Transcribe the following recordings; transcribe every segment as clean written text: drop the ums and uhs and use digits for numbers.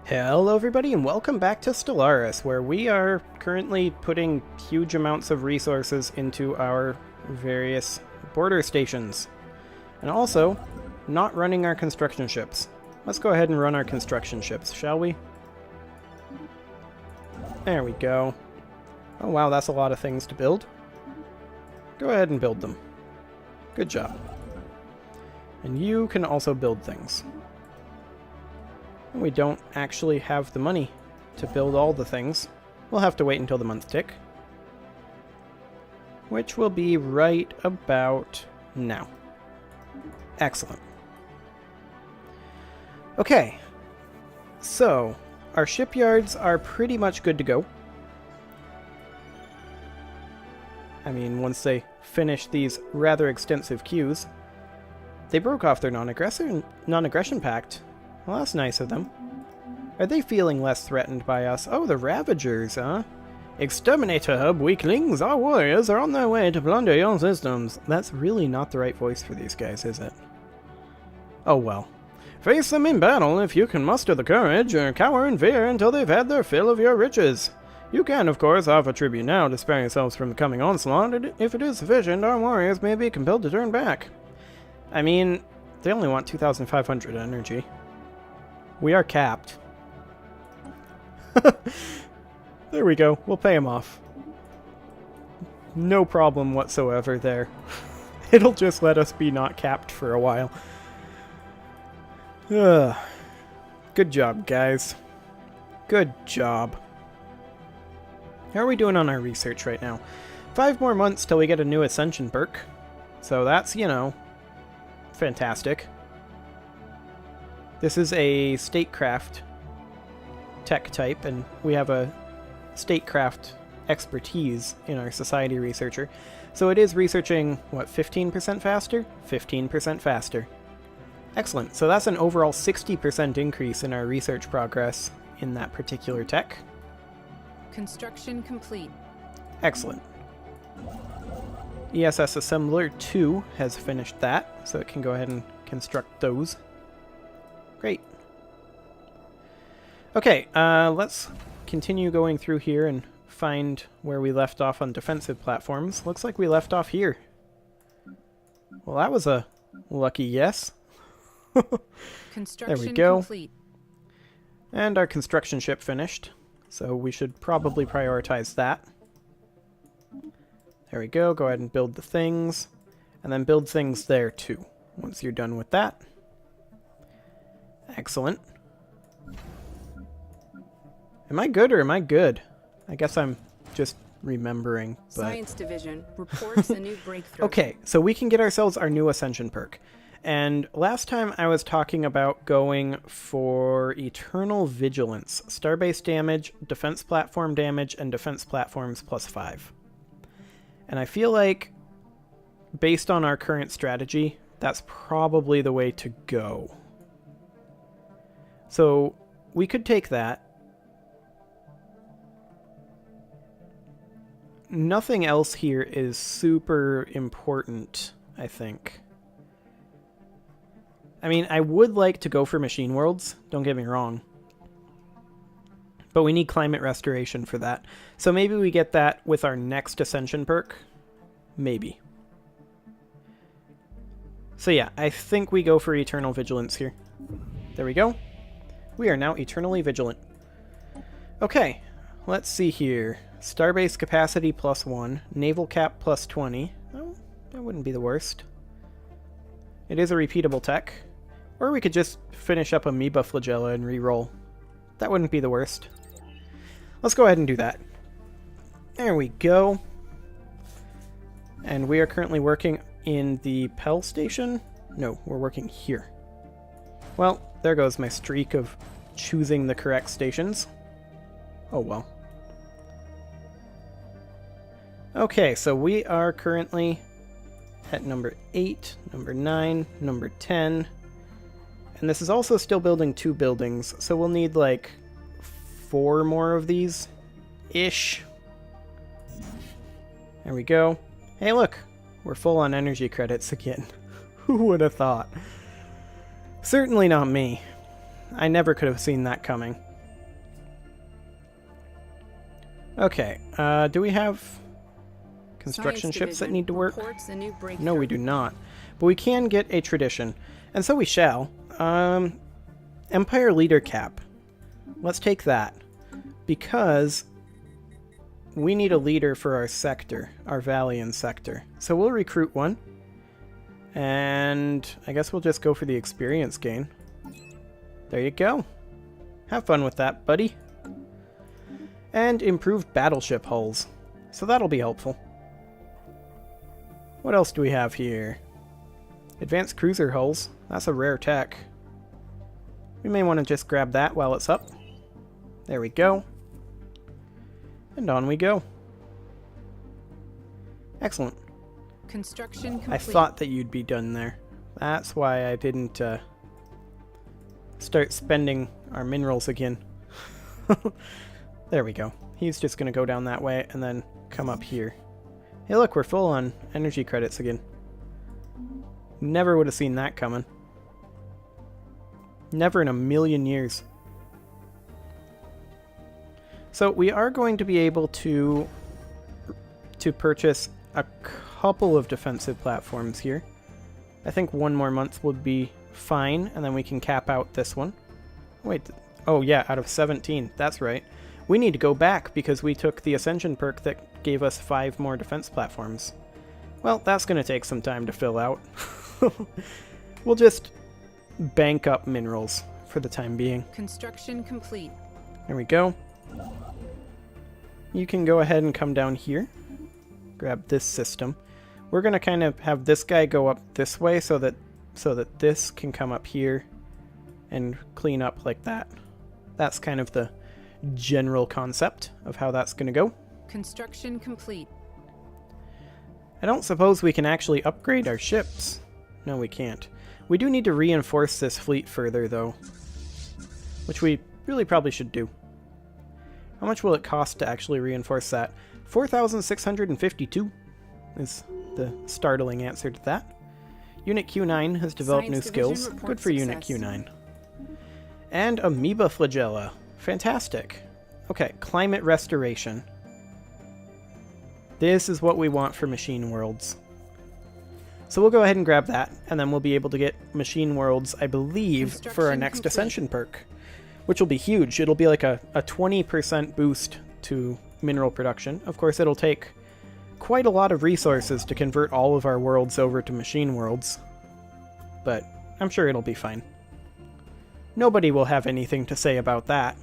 Hello everybody and welcome back to Stellaris, where we are currently putting huge amounts of resources into our various border stations. And also, not running our construction ships. Let's go ahead and run our construction ships, shall we? There we go. Oh wow, that's a lot of things to build. Go ahead and build them. Good job. And you can also build things. We don't actually have the money to build all the things. We'll have to wait until the month tick. Which will be right about now. Excellent. Okay. So, our shipyards are pretty much good to go. I mean, once they finish these rather extensive queues. They broke off their non-aggression pact. Well, that's nice of them. Are they feeling less threatened by us? Oh, the Ravagers, huh? Exterminator Hub weaklings! Our warriors are on their way to plunder your systems. That's really not the right voice for these guys, is it? Oh well. Face them in battle if you can muster the courage, or cower in fear until they've had their fill of your riches. You can, of course, offer tribute now to spare yourselves from the coming onslaught, and if it is sufficient, our warriors may be compelled to turn back. I mean, they only want 2,500 energy. We are capped. There we go. We'll pay him off. No problem whatsoever there. It'll just let us be not capped for a while. Good job, guys. Good job. How are we doing on our research right now? 5 more months till we get a new Ascension perk. So that's, you know, fantastic. This is a statecraft tech type, and we have a statecraft expertise in our society researcher. So it is researching, what, 15% faster? 15% faster. Excellent. So that's an overall 60% increase in our research progress in that particular tech. Construction complete. Excellent. ESS Assembler 2 has finished that, so it can go ahead and construct those. Great. Okay, let's continue going through here and find where we left off on defensive platforms. Looks like we left off here. Well, that was a lucky guess. Construction there we go. Complete. And our construction ship finished, so we should probably prioritize that. There we go. Go ahead and build the things, and then build things there too, once you're done with that. Excellent. Am I good or am I good? I guess I'm just remembering. But... Science Division reports a new breakthrough. Okay, so we can get ourselves our new Ascension perk. And last time I was talking about going for Eternal Vigilance. Starbase damage, defense platform damage, and defense platforms +5. And I feel like, based on our current strategy, that's probably the way to go. So, we could take that. Nothing else here is super important, I think. I mean, I would like to go for Machine Worlds, don't get me wrong. But we need Climate Restoration for that. So maybe we get that with our next Ascension perk. Maybe. So yeah, I think we go for Eternal Vigilance here. There we go. We are now eternally vigilant. Okay, let's see here. Starbase capacity +1, naval cap +20. Oh, that wouldn't be the worst. It is a repeatable tech. Or we could just finish up Amoeba Flagella and reroll. That wouldn't be the worst. Let's go ahead and do that. There we go. And we are currently working in the Pell station. No, we're working here. Well, there goes my streak of choosing the correct stations. Oh well. Okay, so we are currently at number 8, number 9, number 10. And this is also still building 2 buildings, so we'll need like 4 more of these ish. There we go. Hey look, we're full on energy credits again. Who would have thought? Certainly not me. I never could have seen that coming. Okay, do we have construction Science ships that Division need to work? reports a new breakthrough. No, we do not. But we can get a tradition. And so we shall. Empire Leader Cap. Let's take that. Because we need a leader for our sector, our Valian sector. So we'll recruit one. And I guess we'll just go for the experience gain. There you go. Have fun with that, buddy. And improved battleship hulls. So that'll be helpful. What else do we have here? Advanced cruiser hulls. That's a rare tech. We may want to just grab that while it's up. There we go. And on we go. Excellent. Construction complete. I thought that you'd be done there. That's why I didn't start spending our minerals again. There we go. He's just going to go down that way and then come up here. Hey look, we're full on energy credits again. Never would have seen that coming. Never in a million years. So we are going to be able to purchase a couple of defensive platforms here. I think one more month would be fine, and then we can cap out this one. Wait, oh yeah, out of 17, that's right. We need to go back because we took the Ascension perk that gave us 5 more defense platforms. Well, that's going to take some time to fill out. We'll just bank up minerals for the time being. Construction complete. There we go. You can go ahead and come down here. Grab this system. We're going to kind of have this guy go up this way so that this can come up here and clean up like that. That's kind of the general concept of how that's going to go. Construction complete. I don't suppose we can actually upgrade our ships. No, we can't. We do need to reinforce this fleet further, though, which we really probably should do. How much will it cost to actually reinforce that? 4,652 is the startling answer to that. Unit Q9 has developed Science new Division skills. reports Good for Unit success. Q9. And Amoeba Flagella. Fantastic. Okay, climate restoration. This is what we want for Machine Worlds. So we'll go ahead and grab that, and then we'll be able to get Machine Worlds, I believe, for our next Construction Ascension perk, which will be huge. It'll be like a 20% boost to mineral production. Of course, it'll take quite a lot of resources to convert all of our worlds over to Machine Worlds, but I'm sure it'll be fine. Nobody will have anything to say about that.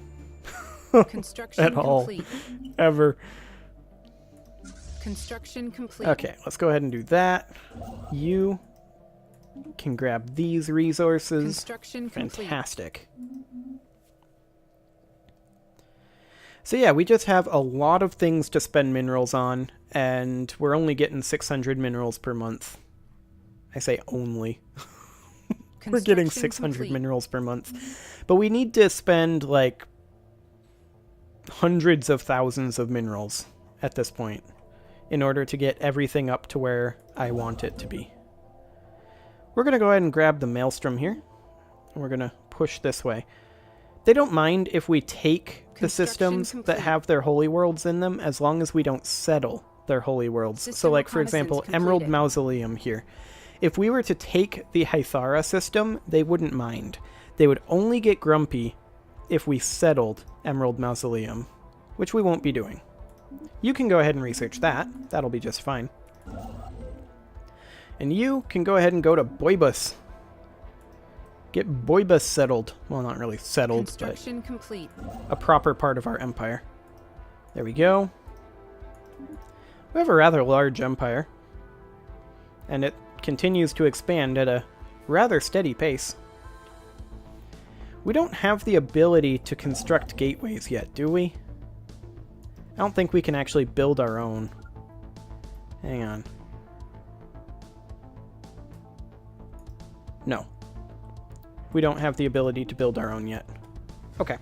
Construction At all. complete. Ever. Construction complete. Okay, let's go ahead and do that. You can grab these resources. Construction complete. Fantastic. So yeah, we just have a lot of things to spend minerals on, and we're only getting 600 minerals per month. I say only. We're getting Construction 600 complete. minerals per month. But we need to spend like hundreds of thousands of minerals at this point in order to get everything up to where I want it to be. We're going to go ahead and grab the Maelstrom here. And we're going to push this way. They don't mind if we take the Construction systems complete. that have their holy worlds in them as long as we don't settle their holy worlds. So System like, for example, reconnaissance Emerald completed. Mausoleum here. If we were to take the Hythara system, they wouldn't mind. They would only get grumpy if we settled Emerald Mausoleum, which we won't be doing. You can go ahead and research that. That'll be just fine. And you can go ahead and go to Boibus. Get Boibus settled. Well, not really settled, but Construction complete. a proper part of our empire. There we go. We have a rather large empire, and it continues to expand at a rather steady pace. We don't have the ability to construct gateways yet, do we? I don't think we can actually build our own. Hang on. No. We don't have the ability to build our own yet. Okay.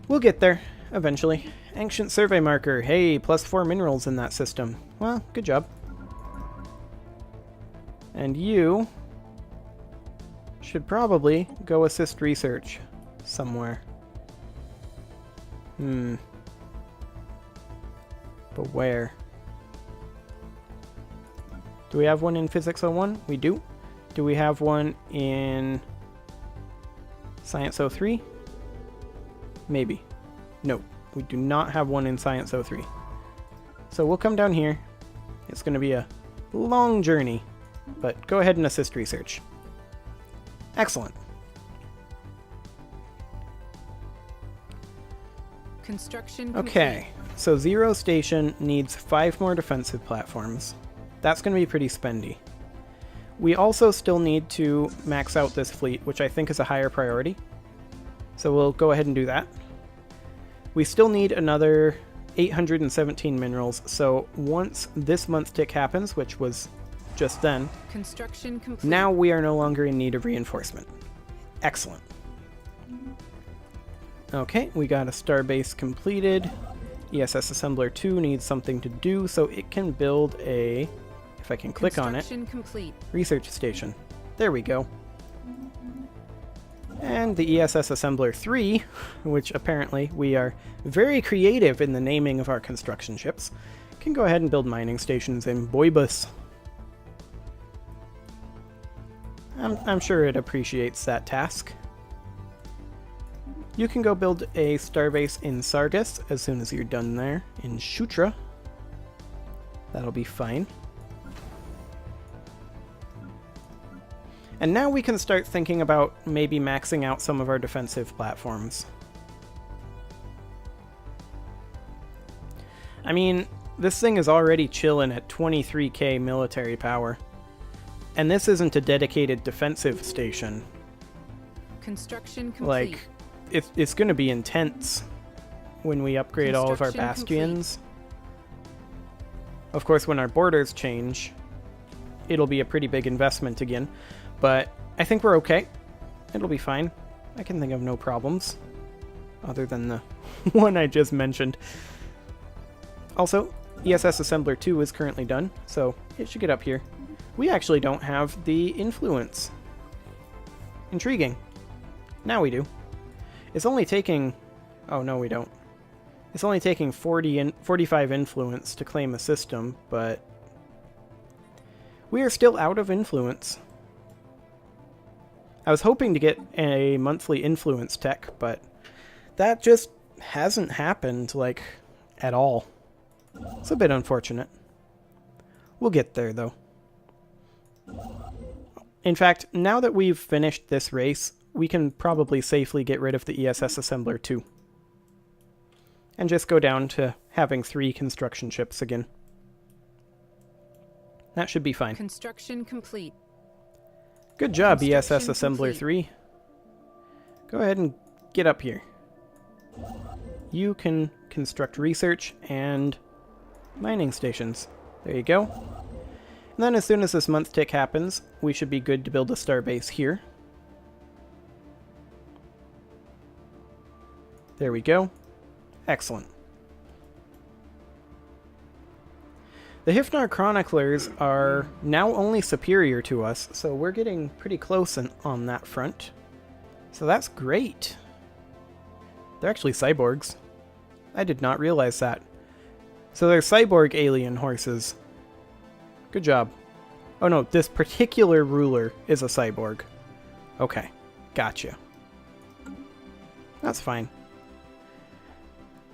We'll get there, eventually. Ancient survey marker. Hey, +4 minerals in that system. Well, good job. And you should probably go assist research somewhere. But where? Do we have one in Physics 01? We do. Do we have one in Science 03? Maybe. No, we do not have one in Science 03. So we'll come down here. It's going to be a long journey, but go ahead and assist research. Excellent. Construction complete. Okay, so Zero Station needs 5 more defensive platforms. That's going to be pretty spendy. We also still need to max out this fleet, which I think is a higher priority. So we'll go ahead and do that. We still need another 817 minerals, so once this month tick happens, which was just then, Construction complete. now we are no longer in need of reinforcement. Excellent. Okay, we got a starbase completed. ESS Assembler 2 needs something to do, so it can build a, if I can click on it, Construction complete. research station. There we go. And the ESS Assembler 3, which apparently we are very creative in the naming of our construction ships, can go ahead and build mining stations in Boibus. I'm sure it appreciates that task. You can go build a starbase in Sargas as soon as you're done there in Shutra. That'll be fine. And now we can start thinking about maybe maxing out some of our defensive platforms. I mean, this thing is already chilling at 23k military power. And this isn't a dedicated defensive station. Construction complete. Like, it's going to be intense when we upgrade all of our Construction bastions. Of course, when our borders change, it'll be a pretty big investment again. But I think we're okay. It'll be fine. I can think of no problems. Other than the one I just mentioned. Also, ESS Assembler 2 is currently done, so it should get up here. We actually don't have the influence. Intriguing. Now we do. It's only taking... Oh, no, we don't. It's only taking 45 influence to claim a system, but... we are still out of influence. I was hoping to get a monthly influence tech, but that just hasn't happened, like, at all. It's a bit unfortunate. We'll get there, though. In fact, now that we've finished this race, we can probably safely get rid of the ESS Assembler 2. And just go down to having 3 construction ships again. That should be fine. Construction complete. Good job, ESS Construction Assembler complete. 3. Go ahead and get up here. You can construct research and mining stations. There you go. And then as soon as this month tick happens, we should be good to build a starbase here. There we go. Excellent. The Hifnar Chroniclers are now only superior to us, so we're getting pretty close on that front. So that's great. They're actually cyborgs. I did not realize that. So they're cyborg alien horses. Good job. Oh no, this particular ruler is a cyborg. Okay, gotcha. That's fine.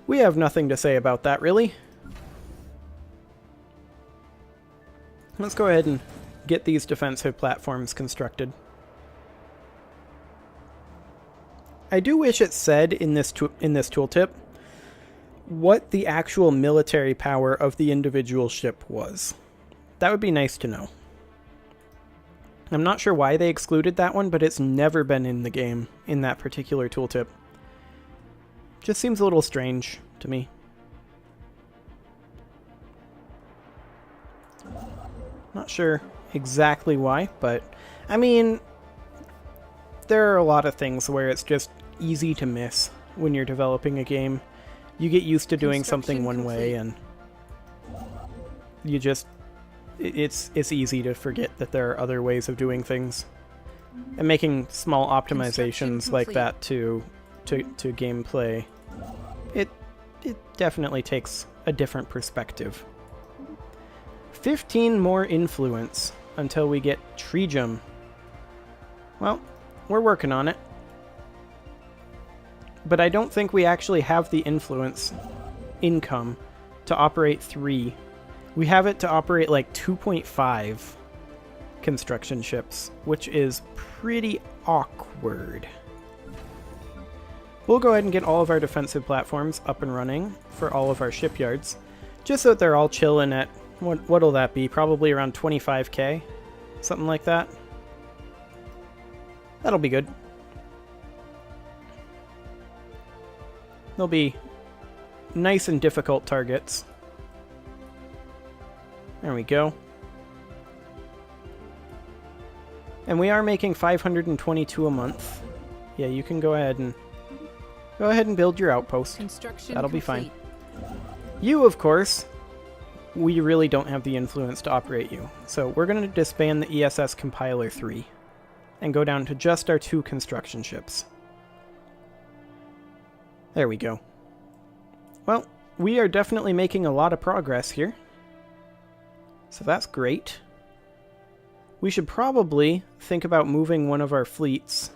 We have nothing to say about that, really. Let's go ahead and get these defensive platforms constructed. I do wish it said in this tooltip what the actual military power of the individual ship was. That would be nice to know. I'm not sure why they excluded that one, but it's never been in the game in that particular tooltip. Just seems a little strange to me. Not sure exactly why, but I mean, there are a lot of things where it's just easy to miss when you're developing a game. You get used to doing something one way, and you just it's easy to forget that there are other ways of doing things. And making small optimizations like that to gameplay, it definitely takes a different perspective. 15 more influence until we get Treejum. Well, we're working on it. But I don't think we actually have the influence income to operate 3. We have it to operate like 2.5 construction ships, which is pretty awkward. We'll go ahead and get all of our defensive platforms up and running for all of our shipyards, just so that they're all chilling at, what'll that be, probably around 25k? Something like that. That'll be good. They'll be nice and difficult targets. There we go. And we are making 522 a month. Yeah, you can go ahead and build your outpost. That'll be fine. You, of course, we really don't have the influence to operate you. So we're going to disband the ESS Compiler 3 and go down to just our 2 construction ships. There we go. Well, we are definitely making a lot of progress here. So that's great. We should probably think about moving one of our fleets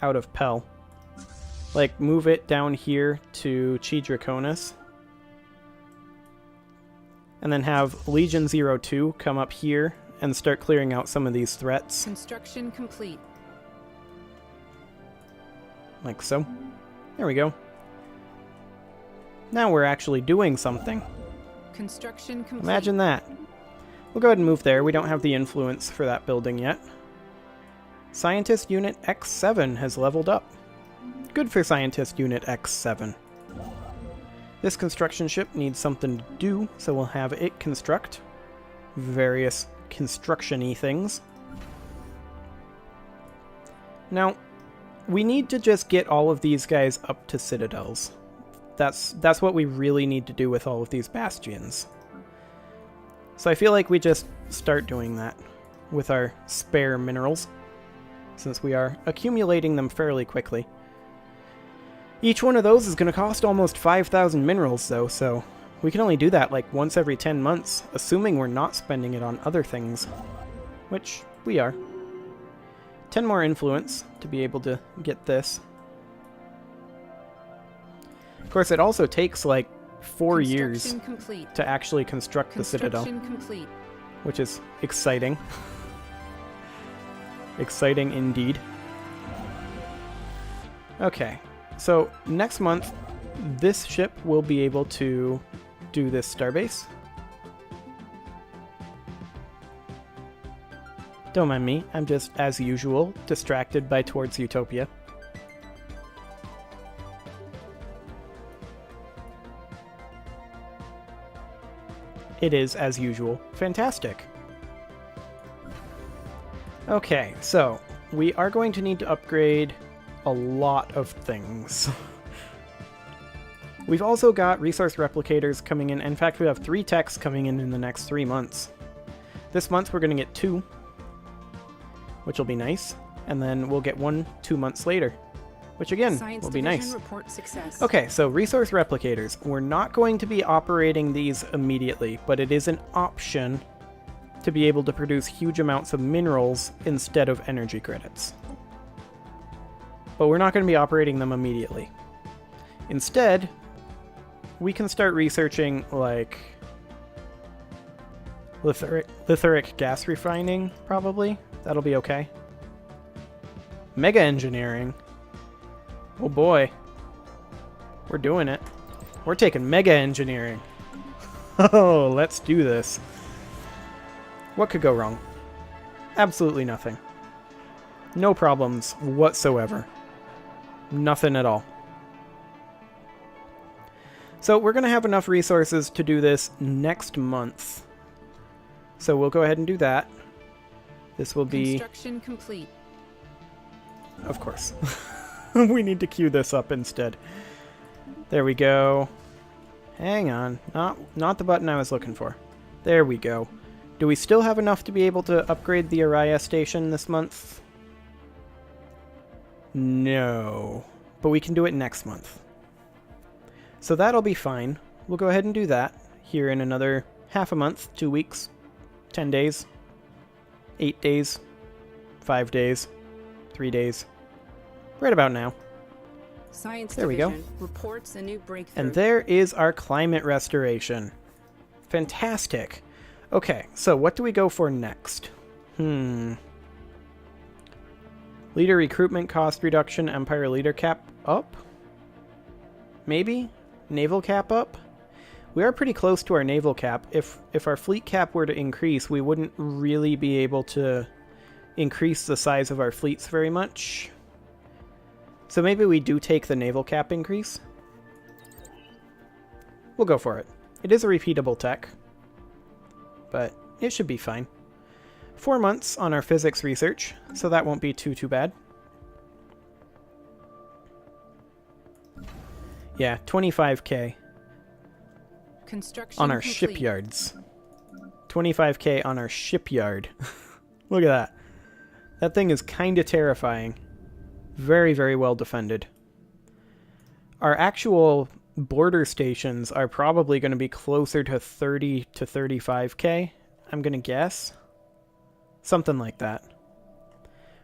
out of Pell. Like, move it down here to Chi Draconis. And then have Legion 02 come up here and start clearing out some of these threats. Construction complete. Like so. There we go. Now we're actually doing something. Construction complete. Imagine that. We'll go ahead and move there. We don't have the influence for that building yet. Scientist Unit X7 has leveled up. Good for Scientist Unit X7. This construction ship needs something to do, so we'll have it construct various construction-y things. Now, we need to just get all of these guys up to citadels. That's what we really need to do with all of these bastions. So I feel like we just start doing that with our spare minerals, since we are accumulating them fairly quickly. Each one of those is going to cost almost 5,000 minerals, though, so we can only do that like once every 10 months, assuming we're not spending it on other things, which we are. 10 more influence to be able to get this. Of course, it also takes like 4 years to actually construct the citadel, which is exciting. Exciting indeed. Okay, so next month, this ship will be able to do this starbase. Don't mind me, I'm just, as usual, distracted by Towards Utopia. It is, as usual, fantastic. Okay, so we are going to need to upgrade a lot of things. We've also got resource replicators coming in. In fact, we have 3 techs coming in the next 3 months. This month we're going to get 2, which will be nice, and then we'll get 1 2 months later, which again will be nice. Report success. Okay, so resource replicators. We're not going to be operating these immediately, but it is an option to be able to produce huge amounts of minerals instead of energy credits. But we're not going to be operating them immediately. Instead, we can start researching, like, Lithuric gas refining, probably. That'll be okay. Mega engineering. Oh boy. We're doing it. We're taking mega engineering. Oh, let's do this. What could go wrong? Absolutely nothing. No problems whatsoever. Nothing at all. So we're going to have enough resources to do this next month. So we'll go ahead and do that. This will be... Construction complete. Of course. We need to queue this up instead. There we go. Hang on. Not the button I was looking for. There we go. Do we still have enough to be able to upgrade the Araya station this month? No. But we can do it next month. So that'll be fine. We'll go ahead and do that here in another half a month, 2 weeks, 10 days, 8 days, 5 days, 3 days. Right about now. Science There we go. Division reports a new breakthrough. And there is our climate restoration. Fantastic. Okay, so what do we go for next? Leader recruitment cost reduction, Empire leader cap up? Maybe? Naval cap up? We are pretty close to our naval cap. If our fleet cap were to increase, we wouldn't really be able to increase the size of our fleets very much. So maybe we do take the naval cap increase. We'll go for it. It is a repeatable tech, but it should be fine. 4 months on our physics research, so that won't be too bad. Yeah, 25k Construction on our complete. shipyards. 25k on our shipyard. Look at that. That thing is kind of terrifying. Very, very well defended. Our actual border stations are probably going to be closer to 30 to 35k, I'm going to guess. Something like that.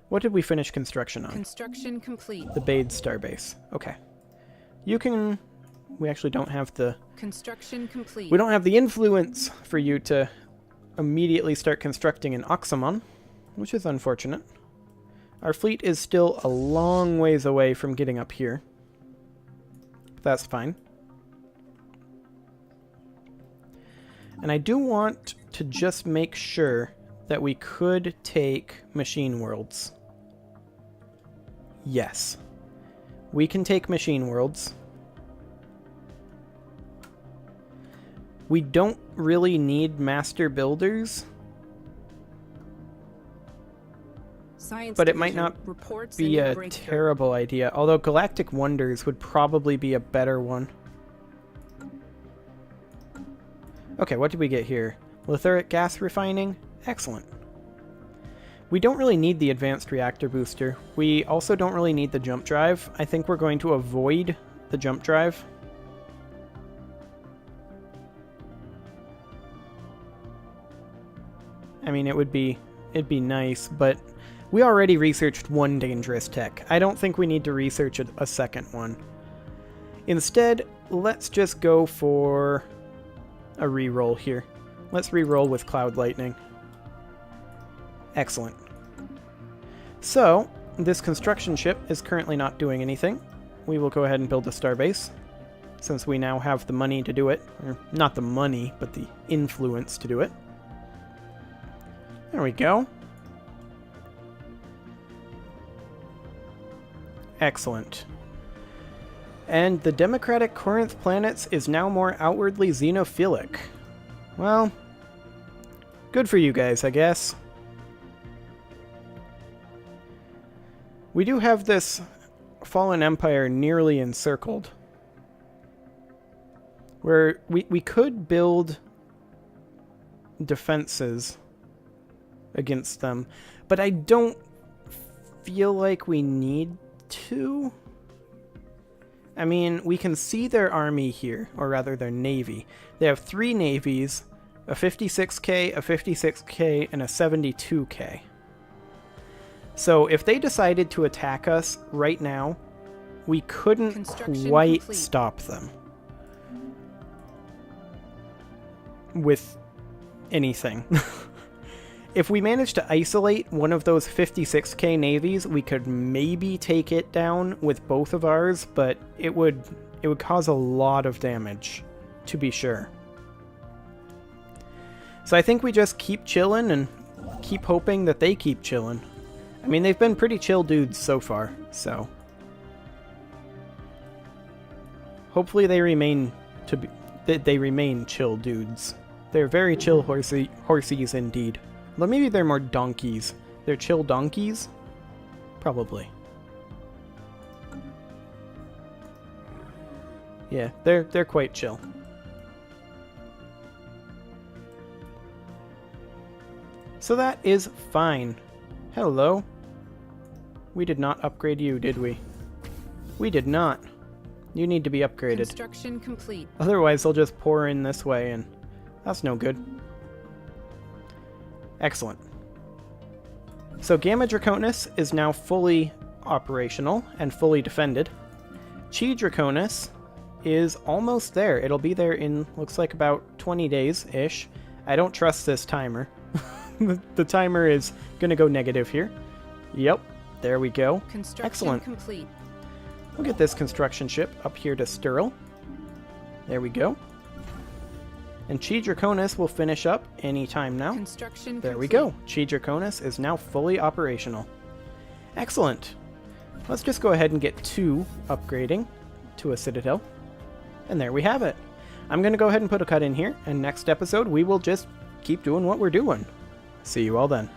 What did we finish construction on? Construction complete. The Bade Starbase. Okay. You can... We actually don't have the... Construction complete. We don't have the influence for you to immediately start constructing in Oxamon, which is unfortunate. Our fleet is still a long ways away from getting up here. That's fine. And I do want to just make sure that we could take Machine Worlds. Yes. We can take Machine Worlds. We don't really need Master Builders, Science but it might Division not reports be new a breakthrough. terrible idea. Although Galactic Wonders would probably be a better one. Okay, what did we get here? Lithuric gas refining? Excellent. We don't really need the advanced reactor booster. We also don't really need the jump drive. I think we're going to avoid the jump drive. I mean, it'd be nice, but we already researched one dangerous tech. I don't think we need to research a second one. Instead, let's just go for a reroll here. Let's reroll with Cloud Lightning. Excellent. So, this construction ship is currently not doing anything. We will go ahead and build a starbase, since we now have the money to do it. Or, not the money, but the influence to do it. There we go. Excellent. And the Democratic Corinth Planets is now more outwardly xenophilic. Well, good for you guys, I guess. We do have this fallen empire nearly encircled, where we could build defenses against them, but I don't feel like we need to. I mean, we can see their army here, or rather their navy. They have 3 navies, a 56k, a 56k, and a 72k. So if they decided to attack us right now, we couldn't quite complete. stop them with anything. If we managed to isolate one of those 56k navies, we could maybe take it down with both of ours, but it would cause a lot of damage, to be sure. So I think we just keep chilling and keep hoping that they keep chilling. I mean, they've been pretty chill dudes so far, so hopefully they remain chill dudes. They're very chill horsies indeed. Well, maybe they're more donkeys. They're chill donkeys? Probably. Yeah, they're quite chill. So that is fine. Hello. We did not upgrade you, did we? We did not. You need to be upgraded. Construction complete. Otherwise, they'll just pour in this way, and that's no good. Excellent. So Gamma Draconis is now fully operational and fully defended. Chi Draconis is almost there. It'll be there in, looks like, about 20 days-ish. I don't trust this timer. The timer is going to go negative here. Yep, there we go. Construction Excellent. complete. We'll get this construction ship up here to Sturil. There we go. And Chi Draconis will finish up any time now. Construction There we complete. go. Chi Draconis is now fully operational. Excellent. Let's just go ahead and get 2 upgrading to a Citadel. And there we have it. I'm going to go ahead and put a cut in here, and next episode we will just keep doing what we're doing. See you all then.